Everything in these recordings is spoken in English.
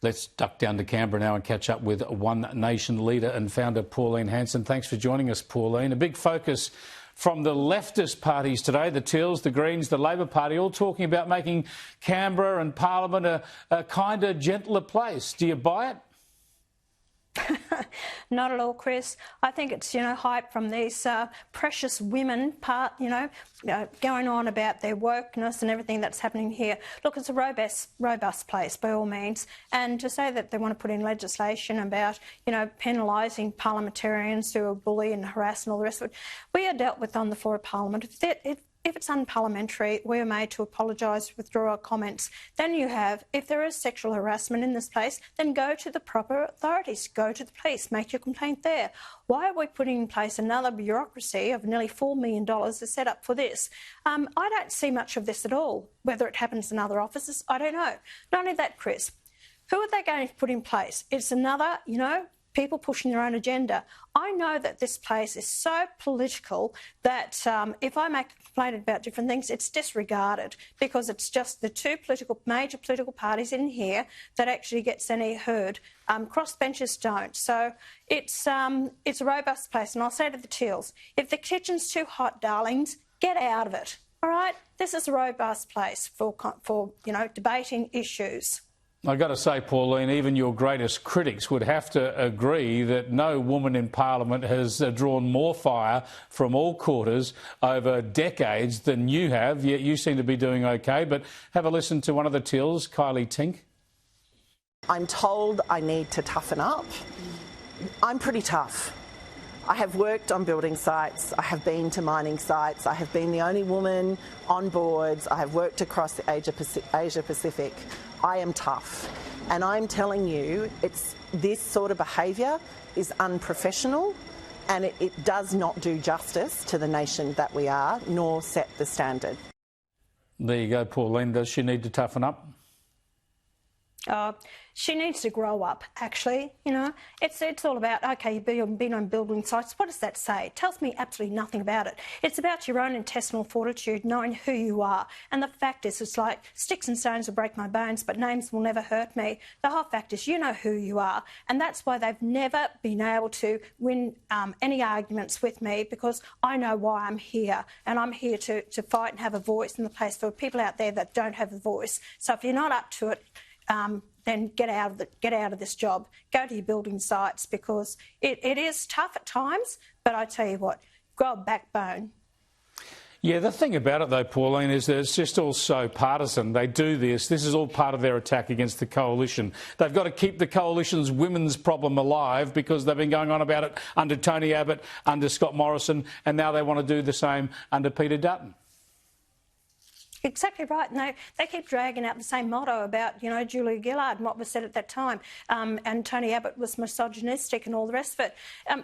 Let's duck down to Canberra now and catch up with One Nation leader and founder Pauline Hanson. Thanks for joining us, Pauline. A big focus from the leftist parties today, the Teals, the Greens, the Labor Party, all talking about making Canberra and Parliament a kinder, gentler place. Do you buy it? Not at all, Chris. I think it's, hype from these precious women going on about their wokeness and everything that's happening here. Look, it's a robust place by all means. And to say that they want to put in legislation about, penalising parliamentarians who are bully and harass and all the rest of it, we are dealt with on the floor of Parliament. If it's unparliamentary, we are made to apologise, withdraw our comments. Then if there is sexual harassment in this place, then go to the proper authorities, go to the police, make your complaint there. Why are we putting in place another bureaucracy of nearly $4 million to set up for this? I don't see much of this at all. Whether it happens in other offices, I don't know. Not only that, Chris, who are they going to put in place? It's another, people pushing their own agenda. I know that this place is so political that if I make a complaint about different things, it's disregarded because it's just the two major political parties in here that actually gets any heard. Crossbenchers don't. So it's a robust place. And I'll say to the Teals, if the kitchen's too hot, darlings, get out of it. All right? This is a robust place for debating issues. I've got to say, Pauline, even your greatest critics would have to agree that no woman in Parliament has drawn more fire from all quarters over decades than you have, yet you seem to be doing OK. But have a listen to one of the Teals, Kylie Tink. I'm told I need to toughen up. I'm pretty tough. I have worked on building sites, I have been to mining sites, I have been the only woman on boards, I have worked across the Asia Pacific. I am tough. And I'm telling you, this sort of behaviour is unprofessional and it does not do justice to the nation that we are, nor set the standard. There you go, Pauline. Does she need to toughen up? She needs to grow up, actually. It's all about, OK, you've been on building sites. What does that say? It tells me absolutely nothing about it. It's about your own intestinal fortitude, knowing who you are. And the fact is, it's like sticks and stones will break my bones, but names will never hurt me. The whole fact is, you know who you are. And that's why they've never been able to win any arguments with me, because I know why I'm here. And I'm here to fight and have a voice in the place for people out there that don't have a voice. So if you're not up to it, then get out of this job. Go to your building sites, because it is tough at times, but I tell you what, grow a backbone. Yeah, the thing about it though, Pauline, is that it's just all so partisan. They do this. This is all part of their attack against the coalition. They've got to keep the coalition's women's problem alive because they've been going on about it under Tony Abbott, under Scott Morrison, and now they want to do the same under Peter Dutton. Exactly right. And they keep dragging out the same motto about, Julia Gillard and what was said at that time. And Tony Abbott was misogynistic and all the rest of it.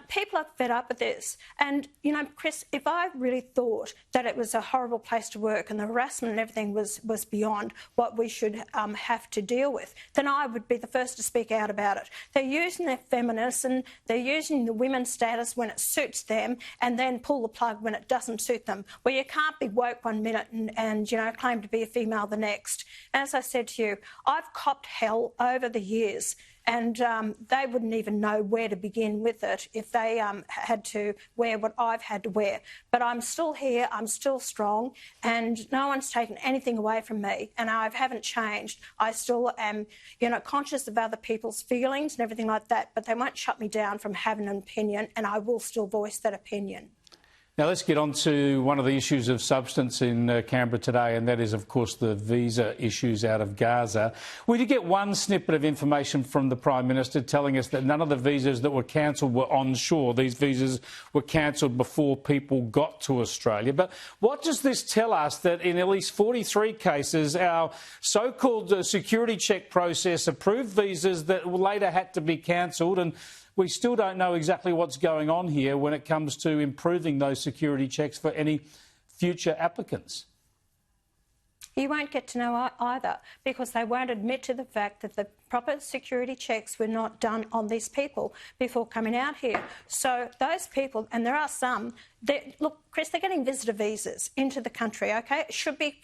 People are fed up with this. And, Chris, if I really thought that it was a horrible place to work and the harassment and everything was beyond what we should have to deal with, then I would be the first to speak out about it. They're using their feminism, they're using the women's status when it suits them, and then pull the plug when it doesn't suit them. Well, you can't be woke one minute and claim to be a female the next. As I said to you, I've copped hell over the years, and they wouldn't even know where to begin with it if they had to wear what I've had to wear. But I'm still here, I'm still strong, and no one's taken anything away from me, and I haven't changed. I still am, conscious of other people's feelings and everything like that, but they won't shut me down from having an opinion, and I will still voice that opinion. Now let's get on to one of the issues of substance in Canberra today, and that is, of course, the visa issues out of Gaza. We did get one snippet of information from the Prime Minister telling us that none of the visas that were cancelled were onshore. These visas were cancelled before people got to Australia. But what does this tell us? That in at least 43 cases, our so-called security check process approved visas that later had to be cancelled, and we still don't know exactly what's going on here when it comes to improving those security checks for any future applicants. You won't get to know either, because they won't admit to the fact that the proper security checks were not done on these people before coming out here. So those people, and there are some, look, Chris, they're getting visitor visas into the country, OK? It should be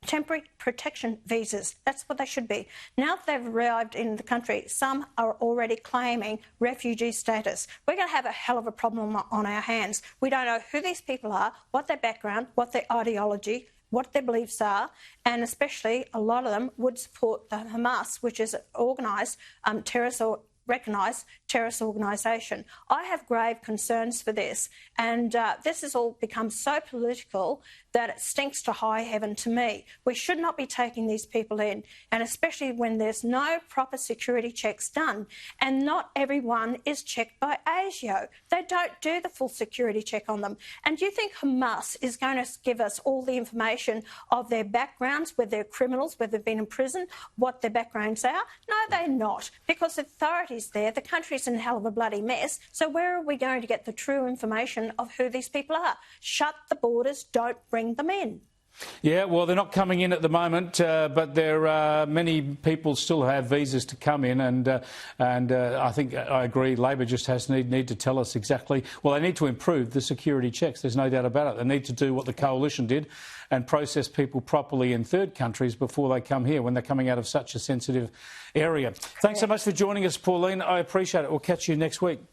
temporary protection visas. That's what they should be. Now that they've arrived in the country, some are already claiming refugee status. We're going to have a hell of a problem on our hands. We don't know who these people are, what their background, what their ideology, what their beliefs are, and especially a lot of them would support the Hamas, which is an organised terrorist or recognised terrorist organisation. I have grave concerns for this, and this has all become so political that it stinks to high heaven to me. We should not be taking these people in, and especially when there's no proper security checks done, and not everyone is checked by ASIO. They don't do the full security check on them. And you think Hamas is going to give us all the information of their backgrounds, whether they're criminals, whether they've been in prison, what their backgrounds are? No, they're not, because the authorities there, the country's in a hell of a bloody mess. So where are we going to get the true information of who these people are? Shut the borders, don't bring them in. Yeah, well, they're not coming in at the moment, but there are many people still have visas to come in, and I think I agree. Labor just need to tell us exactly. Well, they need to improve the security checks. There's no doubt about it. They need to do what the coalition did and process people properly in third countries before they come here when they're coming out of such a sensitive area. Thanks so much for joining us, Pauline. I appreciate it. We'll catch you next week.